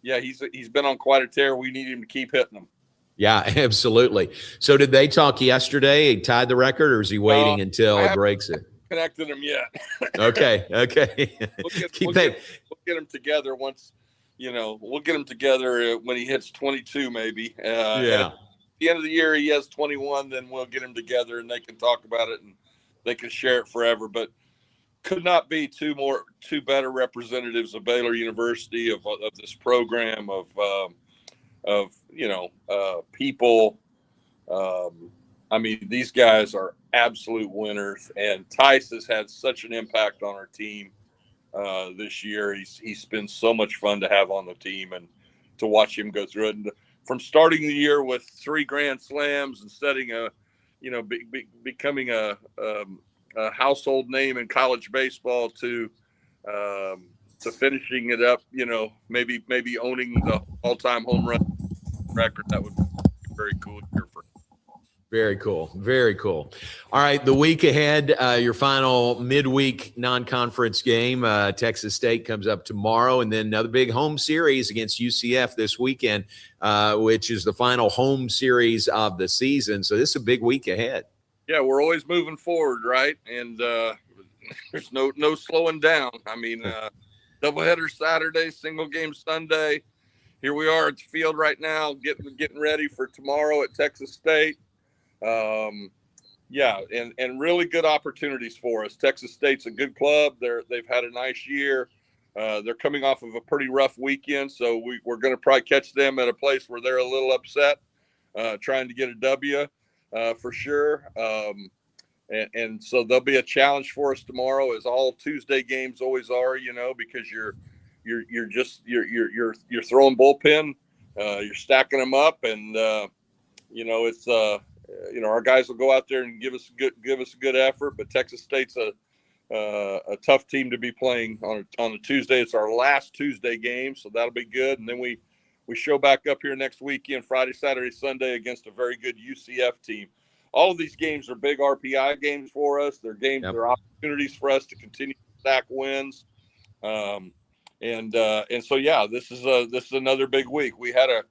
he's been on quite a tear. We need him to keep hitting them. Yeah, absolutely. So did they talk yesterday? He tied the record, or is he waiting until it breaks it? Connected him yet? Okay. We'll get them together once. We'll get him together when he hits 22, maybe. At the end of the year, he has 21. Then we'll get him together, and they can talk about it, and they can share it forever. But could not be two better representatives of Baylor University, of this program, of people. I mean, these guys are absolute winners, and Tyce has had such an impact on our team this year. He's been so much fun to have on the team and to watch him go through it. And from starting the year with 3 grand slams and setting becoming a household name in college baseball to finishing it up, maybe owning the all-time home run record. That would be a very cool year for him. Very cool. Very cool. All right. The week ahead, your final midweek non-conference game, Texas State comes up tomorrow, and then another big home series against UCF this weekend, which is the final home series of the season. So this is a big week ahead. Yeah, we're always moving forward, right? And there's no slowing down. I mean, doubleheader Saturday, single game Sunday. Here we are at the field right now, getting ready for tomorrow at Texas State. And really good opportunities for us. Texas State's a good club. They've had a nice year. They're coming off of a pretty rough weekend, so we're going to probably catch them at a place where they're a little upset, trying to get a W. For sure. And so there'll be a challenge for us tomorrow, as all Tuesday games always are, because you're throwing bullpen, you're stacking them up, and it's our guys will go out there and give us a good effort. But Texas State's a tough team to be playing on a Tuesday. It's our last Tuesday game, so that'll be good. And then we show back up here next weekend, Friday, Saturday, Sunday, against a very good UCF team. All of these games are big RPI games for us. They're games, they're opportunities for us to continue to stack wins. And so this is another big week. We had a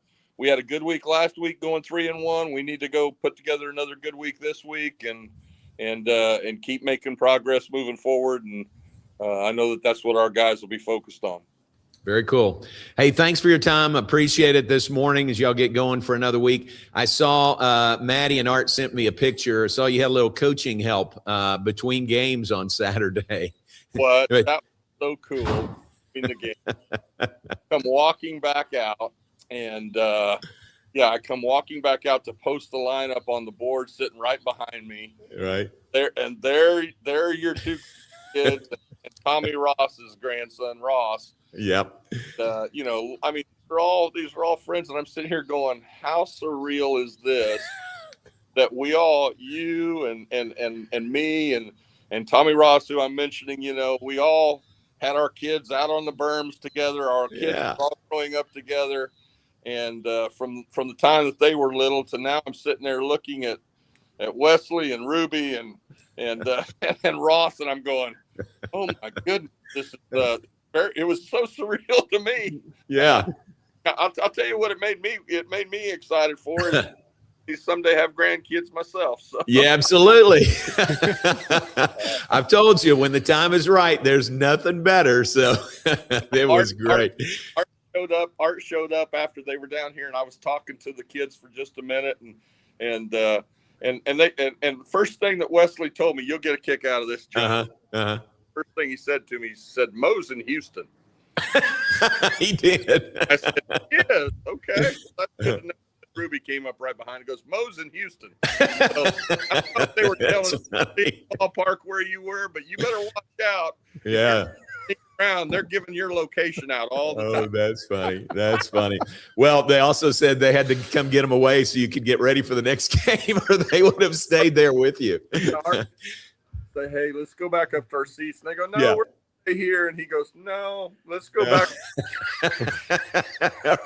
good week last week, going 3-1. We need to go put together another good week this week, and keep making progress moving forward. And I know that's what our guys will be focused on. Very cool. Hey, thanks for your time. Appreciate it this morning as y'all get going for another week. I saw Maddie and Art sent me a picture. I saw you had a little coaching help between games on Saturday. What? so cool in the game. Come walking back out, and I come walking back out to post the lineup on the board, sitting right behind me. Right there, and there are your two kids, and Tommy Ross's grandson, Ross. Yep. You know, I mean, these are all friends, and I'm sitting here going, how surreal is this? That we all, you and me and Tommy Ross, who I'm mentioning, you know, we all had our kids out on the berms together. Our kids were all growing up together. And from the time that they were little to now, I'm sitting there looking at Wesley and Ruby and Ross, and I'm going, oh my goodness, this is it was so surreal to me. Yeah. I'll tell you what it made me excited for is someday have grandkids myself. So. Yeah, absolutely. I've told you, when the time is right, there's nothing better. So it was great. Art showed up after they were down here, and I was talking to the kids for just a minute, and first thing that Wesley told me, you'll get a kick out of this, John. First thing he said to me, he said, Mo's in Houston. He did. I said, yes, okay. That's good to know. Ruby came up right behind and goes, Mo's in Houston. So I thought they were telling the ballpark where you were, but you better watch out. Yeah. Around, they're giving your location out all the time. Oh, that's funny. That's funny. Well, they also said they had to come get them away so you could get ready for the next game, or they would have stayed there with you. Say, hey, let's go back up to our seats. And they go, no, we're here. And he goes, no, let's go back.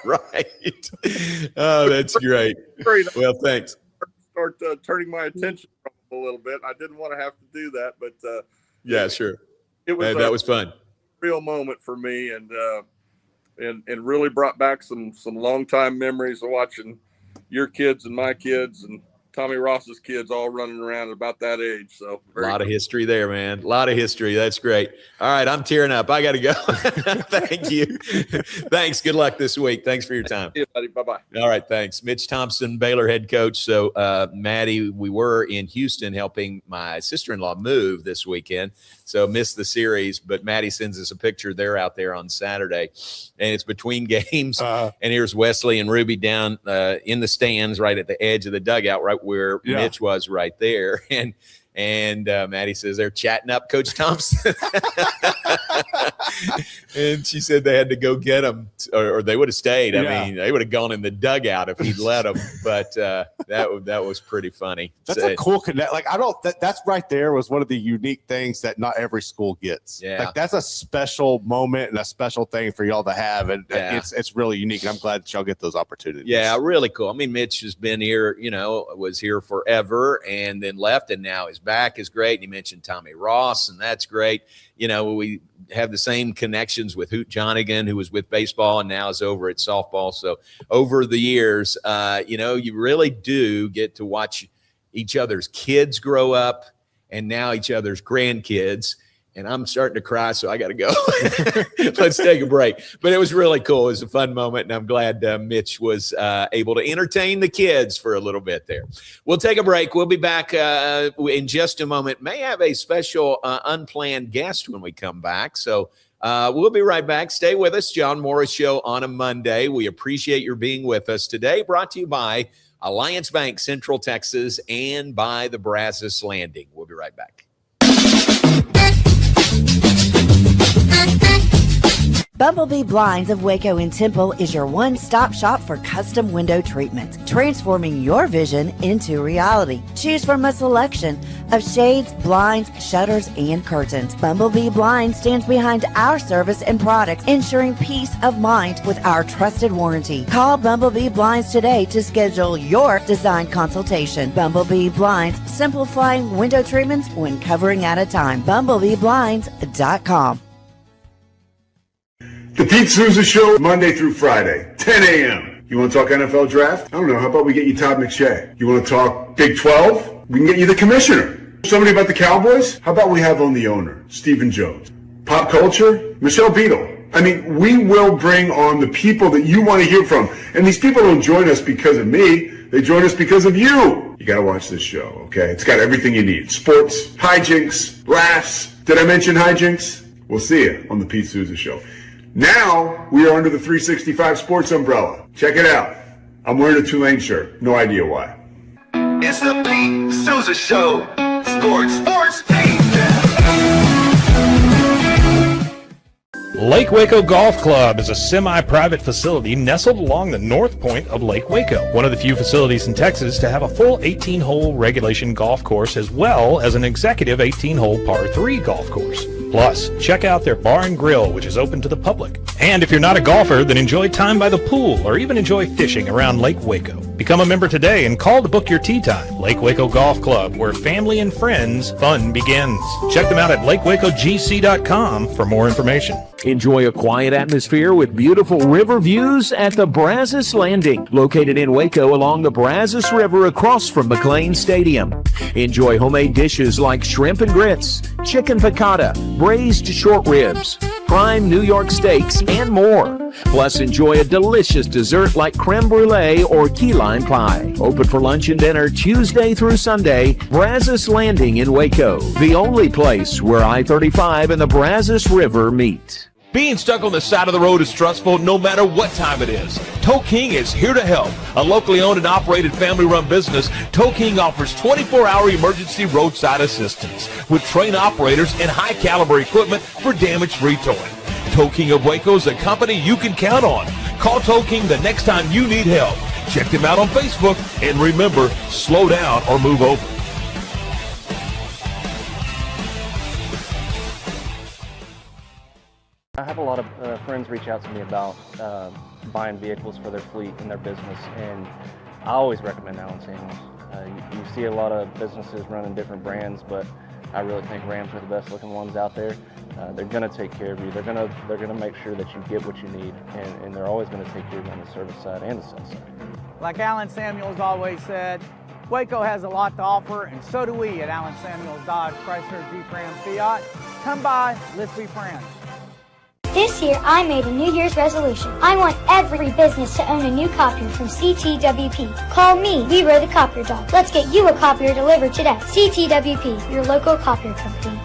Right. Oh, that's great. Well, thanks. Start turning my attention from a little bit. I didn't want to have to do that, but yeah, sure. It was that was fun. Real moment for me, and really brought back some long time memories of watching your kids and my kids and Tommy Ross's kids all running around at about that age. So a lot of history there, man. A lot of history. That's great. All right, I'm tearing up. I got to go. Thank you. Thanks. Good luck this week. Thanks for your time. Yeah, buddy. Bye-bye. All right, thanks. Mitch Thompson, Baylor head coach. So, Maddie, we were in Houston helping my sister-in-law move this weekend, so missed the series. But Maddie sends us a picture. They're out there on Saturday, and it's between games. And here's Wesley and Ruby down in the stands right at the edge of the dugout, right where Mitch was right there. And Maddie says they're chatting up Coach Thompson. And she said they had to go get him, or they would have stayed. I mean, they would have gone in the dugout if he'd let them. But that was pretty funny. That's a cool connect. Like, that's right there was one of the unique things that not every school gets. Yeah. Like, that's a special moment and a special thing for y'all to have. And it's really unique. And I'm glad that y'all get those opportunities. Yeah, really cool. I mean, Mitch has been here, was here forever and then left, and now is back is great. And he mentioned Tommy Ross, and that's great. We have the same connections with Hoot Johnigan, who was with baseball and now is over at softball. So over the years, you really do get to watch each other's kids grow up and now each other's grandkids. And I'm starting to cry, so I got to go. Let's take a break. But it was really cool. It was a fun moment, and I'm glad Mitch was able to entertain the kids for a little bit there. We'll take a break. We'll be back in just a moment. May have a special unplanned guest when we come back. So we'll be right back. Stay with us. John Morris Show on a Monday. We appreciate your being with us today. Brought to you by Alliance Bank, Central Texas, and by the Brazos Landing. We'll be right back. Bumblebee Blinds of Waco and Temple is your one-stop shop for custom window treatment, transforming your vision into reality. Choose from a selection of shades, blinds, shutters, and curtains. Bumblebee Blinds stands behind our service and products, ensuring peace of mind with our trusted warranty. Call Bumblebee Blinds today to schedule your design consultation. Bumblebee Blinds, simplifying window treatments one covering at a time. BumblebeeBlinds.com. The Pete Souza Show, Monday through Friday, 10 a.m. You want to talk NFL draft? I don't know. How about we get you Todd McShay? You want to talk Big 12? We can get you the commissioner. Somebody about the Cowboys? How about we have on the owner, Stephen Jones? Pop culture? Michelle Beadle. I mean, we will bring on the people that you want to hear from. And these people don't join us because of me. They join us because of you. You got to watch this show, okay? It's got everything you need. Sports, hijinks, laughs. Did I mention hijinks? We'll see you on the Pete Souza Show. Now we are under the 365 Sports umbrella. Check it out. I'm wearing a Tulane shirt. No idea why. It's the Pete Souza Show. Sports, Pete. Lake Waco Golf Club is a semi-private facility nestled along the north point of Lake Waco, one of the few facilities in Texas to have a full 18-hole regulation golf course as well as an executive 18-hole par 3 golf course. Plus, check out their bar and grill, which is open to the public. And if you're not a golfer, then enjoy time by the pool or even enjoy fishing around Lake Waco. Become a member today and call to book your tee time. Lake Waco Golf Club, where family and friends fun begins. Check them out at lakewacogc.com for more information. Enjoy a quiet atmosphere with beautiful river views at the Brazos Landing, located in Waco along the Brazos River across from McLean Stadium. Enjoy homemade dishes like shrimp and grits, chicken piccata, braised short ribs, prime New York steaks, and more. Plus, enjoy a delicious dessert like creme brulee or key lime pie. Open for lunch and dinner Tuesday through Sunday. Brazos Landing in Waco, the only place where I-35 and the Brazos River meet. Being stuck on the side of the road is stressful no matter what time it is. Tow King is here to help. A locally owned and operated family-run business, Tow King offers 24-hour emergency roadside assistance with trained operators and high-caliber equipment for damage-free towing. Tow King of Waco is a company you can count on. Call Tow King the next time you need help. Check them out on Facebook, and remember, slow down or move over. I have a lot of friends reach out to me about buying vehicles for their fleet and their business, and I always recommend Allen Samuels. You see a lot of businesses running different brands, but I really think Rams are the best looking ones out there. They're going to take care of you. They're going to make sure that you get what you need, and they're always going to take care of you on the service side and the sales side. Like Allen Samuels always said, Waco has a lot to offer, and so do we at Allen Samuels Dodge, Chrysler, Jeep, Ram, Fiat. Come by, let's be friends. This year, I made a New Year's resolution. I want every business to own a new copier from CTWP. Call me, Leroy the Copier Dog. Let's get you a copier delivered today. CTWP, your local copier company.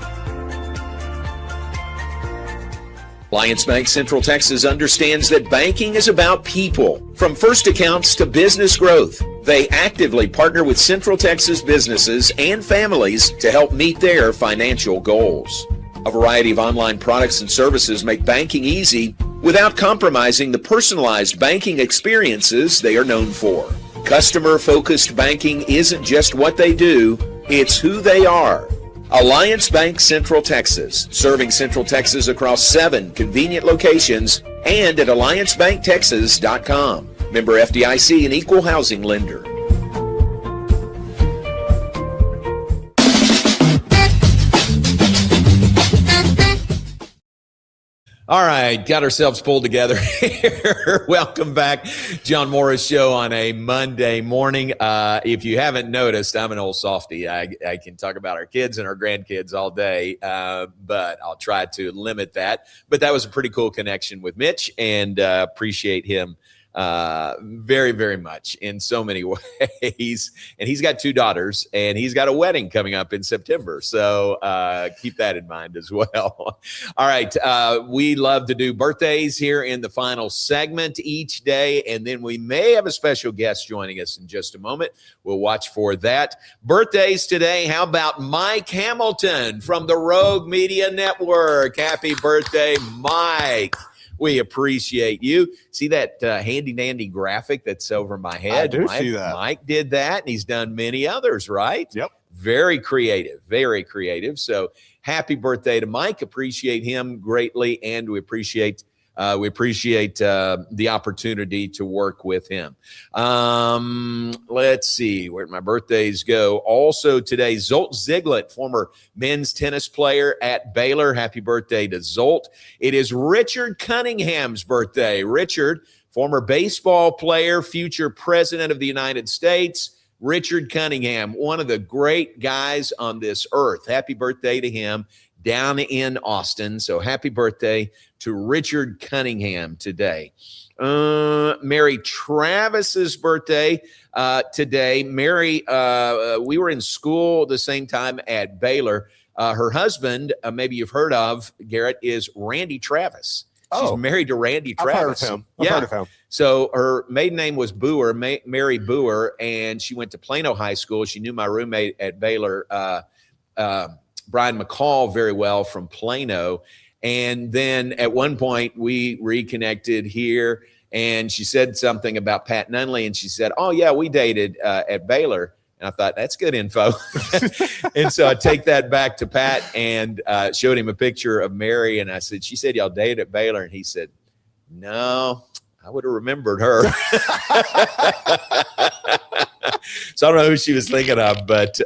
Alliance Bank Central Texas understands that banking is about people. From first accounts to business growth, they actively partner with Central Texas businesses and families to help meet their financial goals. A variety of online products and services make banking easy without compromising the personalized banking experiences they are known for. Customer-focused banking isn't just what they do, it's who they are. Alliance Bank Central Texas, serving Central Texas across 7 convenient locations and at alliancebanktexas.com. Member FDIC, an equal housing lender. All right, got ourselves pulled together here. Welcome back, John Morris Show on a Monday morning. If you haven't noticed, I'm an old softy. I can talk about our kids and our grandkids all day, but I'll try to limit that. But that was a pretty cool connection with Mitch, and appreciate him very, very much in so many ways. And he's got 2 daughters, and he's got a wedding coming up in September. So keep that in mind as well. All right. We love to do birthdays here in the final segment each day. And then we may have a special guest joining us in just a moment. We'll watch for that. Birthdays today. How about Mike Hamilton from the Rogue Media Network? Happy birthday, Mike. We appreciate you. See that handy-dandy graphic that's over my head? I do see that. Mike did that, and he's done many others, right? Yep. Very creative, very creative. So happy birthday to Mike. Appreciate him greatly, and we appreciate the opportunity to work with him. Let's see, where'd my birthdays go? Also today, Zolt Ziglet, former men's tennis player at Baylor. Happy birthday to Zolt. It is Richard Cunningham's birthday. Richard, former baseball player, future president of the United States. Richard Cunningham, one of the great guys on this earth. Happy birthday to him down in Austin. So happy birthday to Richard Cunningham today. Mary Travis's birthday today. Mary, we were in school the same time at Baylor. Her husband, maybe you've heard of, Garrett, is Randy Travis. She's married to Randy Travis. I've heard of him. So her maiden name was Boer, Mary Boer, and she went to Plano High School. She knew my roommate at Baylor, Brian McCall, very well from Plano. And then at one point we reconnected here, and she said something about Pat Nunley, and she said, "Oh yeah, we dated at Baylor." And I thought, that's good info. And so I take that back to Pat and showed him a picture of Mary. And I said, "She said y'all dated at Baylor." And he said, "No, I would have remembered her." So I don't know who she was thinking of, but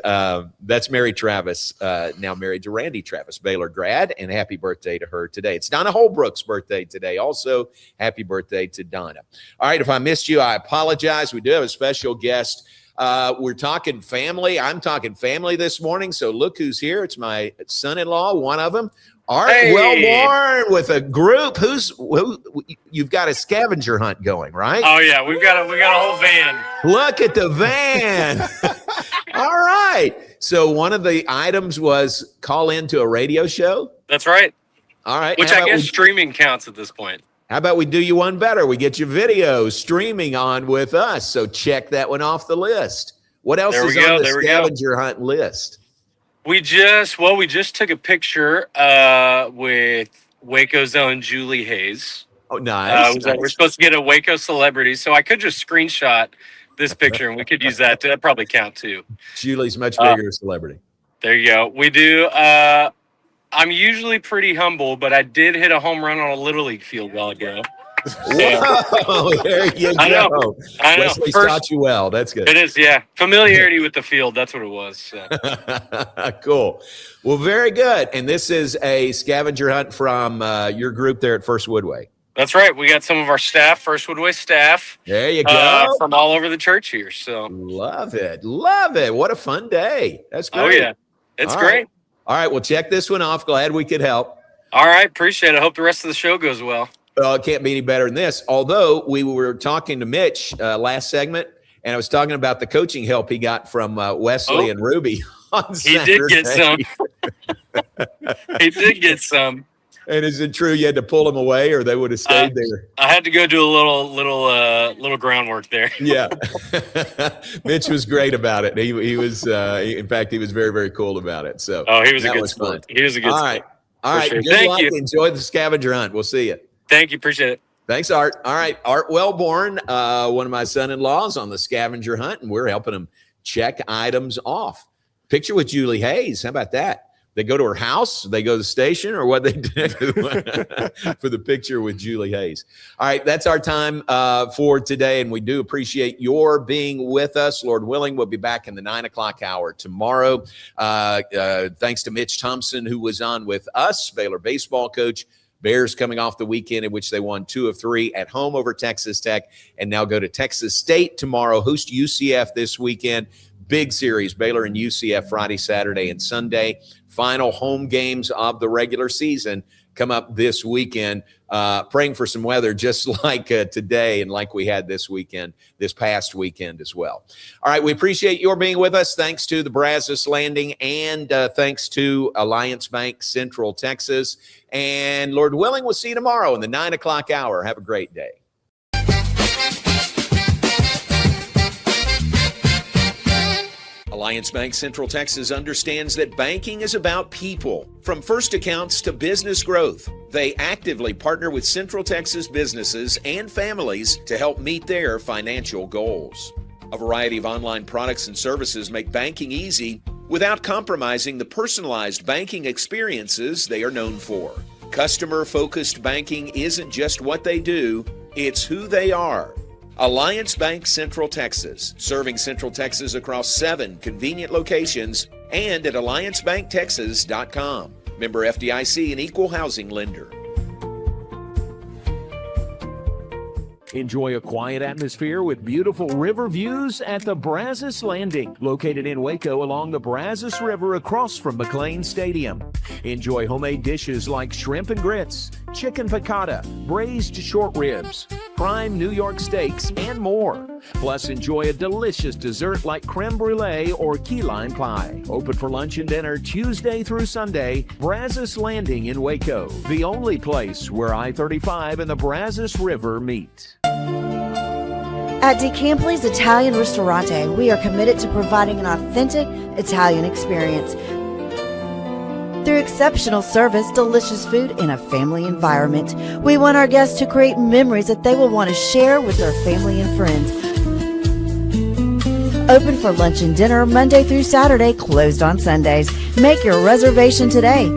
that's Mary Travis, now married to Randy Travis, Baylor grad, and happy birthday to her today. It's Donna Holbrook's birthday today. Also, happy birthday to Donna. All right, if I missed you, I apologize. We do have a special guest. We're talking family. I'm talking family this morning. So look who's here. It's my son-in-law, one of them, Art Wellborn, with a group. You've got a scavenger hunt going, right? Oh yeah, we got a whole van. Look at the van. All right. So one of the items was call into a radio show. That's right. All right. Which I guess streaming counts at this point. How about we do you one better? We get your videos streaming on with us. So check that one off the list. What else is on the scavenger hunt list? We just took a picture with Waco's own Julie Hayes. Oh, nice. We're supposed to get a Waco celebrity, so I could just screenshot this picture and we could use that. That'd probably count too. Julie's much bigger celebrity. There you go. We do. I'm usually pretty humble, but I did hit a home run on a Little League field a while ago. Whoa, there you go. I know. Wesley taught you well. That's good. It is, yeah. Familiarity with the field. That's what it was. So. Cool. Well, very good. And this is a scavenger hunt from your group there at First Woodway. That's right. We got some of our staff, First Woodway staff. There you go. From all over the church here. So love it. Love it. What a fun day. That's great. Oh, yeah. It's great. Right. All right. Well, check this one off. Glad we could help. All right. Appreciate it. Hope the rest of the show goes well. It can't be any better than this. Although we were talking to Mitch last segment, and I was talking about the coaching help he got from Wesley and Ruby on Saturday. He did get some. He did get some. And is it true you had to pull them away, or they would have stayed there? I had to go do a little groundwork there. Yeah, Mitch was great about it. He was, in fact, he was very, very cool about it. So he was a good sport. He was a good sport. All right. Sure. Good luck. Enjoy the scavenger hunt. We'll see you. Thank you. Appreciate it. Thanks, Art. All right. Art Wellborn, one of my son-in-laws on the scavenger hunt, and we're helping him check items off. Picture with Julie Hayes. How about that? They go to her house, they go to the station, or what they do for the picture with Julie Hayes. All right, that's our time for today, and we do appreciate your being with us. Lord willing, we'll be back in the 9 o'clock hour tomorrow. Thanks to Mitch Thompson, who was on with us, Baylor baseball coach. Bears coming off the weekend in which they won 2 of 3 at home over Texas Tech, and now go to Texas State tomorrow, host UCF this weekend. Big series, Baylor and UCF Friday, Saturday, and Sunday. Final home games of the regular season come up this weekend. Praying for some weather just like today and like we had this past weekend as well. All right, we appreciate your being with us. Thanks to the Brazos Landing and thanks to Alliance Bank Central Texas. And Lord willing, we'll see you tomorrow in the 9 o'clock hour. Have a great day. Alliance Bank Central Texas understands that banking is about people. From first accounts to business growth, they actively partner with Central Texas businesses and families to help meet their financial goals. A variety of online products and services make banking easy without compromising the personalized banking experiences they are known for. Customer-focused banking isn't just what they do, it's who they are. Alliance Bank Central Texas, serving Central Texas across 7 convenient locations and at alliancebanktexas.com. Member FDIC, an equal housing lender. Enjoy a quiet atmosphere with beautiful river views at the Brazos Landing, located in Waco along the Brazos River across from McLean Stadium. Enjoy homemade dishes like shrimp and grits, chicken piccata, braised short ribs, prime New York steaks, and more. Plus, enjoy a delicious dessert like creme brulee or key lime pie. Open for lunch and dinner Tuesday through Sunday. Brazos Landing in Waco, the only place where I-35 and the Brazos River meet. At DeCampley's Italian Ristorante, we are committed to providing an authentic Italian experience. Through exceptional service, delicious food, and a family environment, we want our guests to create memories that they will want to share with their family and friends. Open for lunch and dinner Monday through Saturday, closed on Sundays. Make your reservation today.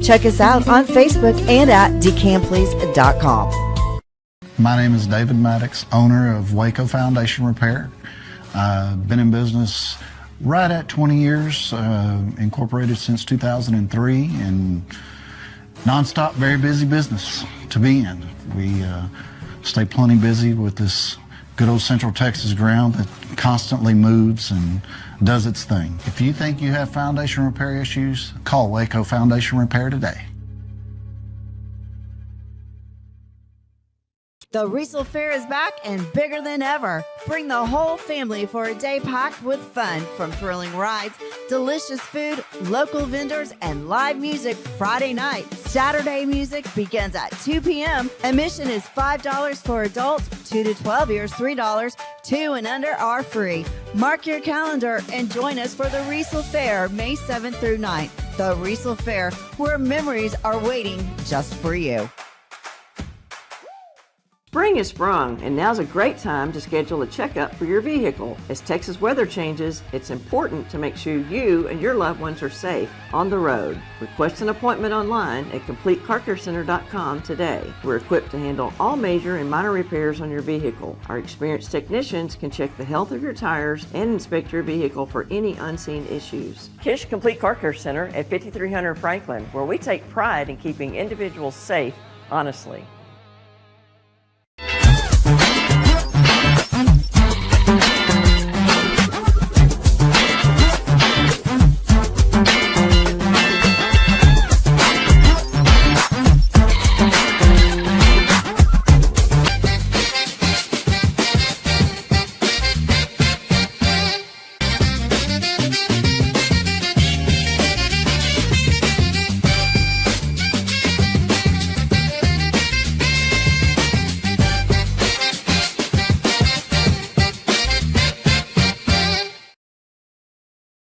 Check us out on Facebook and at decampleys.com. My name is David Maddox, owner of Waco Foundation Repair. I've been in business right at 20 years, incorporated since 2003, and nonstop, very busy business to be in. We stay plenty busy with this good old Central Texas ground that constantly moves and does its thing. If you think you have foundation repair issues, call Waco Foundation Repair today. The Riesel Fair is back and bigger than ever. Bring the whole family for a day packed with fun, from thrilling rides, delicious food, local vendors, and live music Friday night. Saturday music begins at 2 p.m. Admission is $5 for adults, 2 to 12 years, $3. 2 and under are free. Mark your calendar and join us for the Riesel Fair, May 7th through 9th. The Riesel Fair, where memories are waiting just for you. Spring has sprung, and now's a great time to schedule a checkup for your vehicle. As Texas weather changes, it's important to make sure you and your loved ones are safe on the road. Request an appointment online at CompleteCarCareCenter.com today. We're equipped to handle all major and minor repairs on your vehicle. Our experienced technicians can check the health of your tires and inspect your vehicle for any unseen issues. Kish Complete Car Care Center at 5300 Franklin, where we take pride in keeping individuals safe honestly.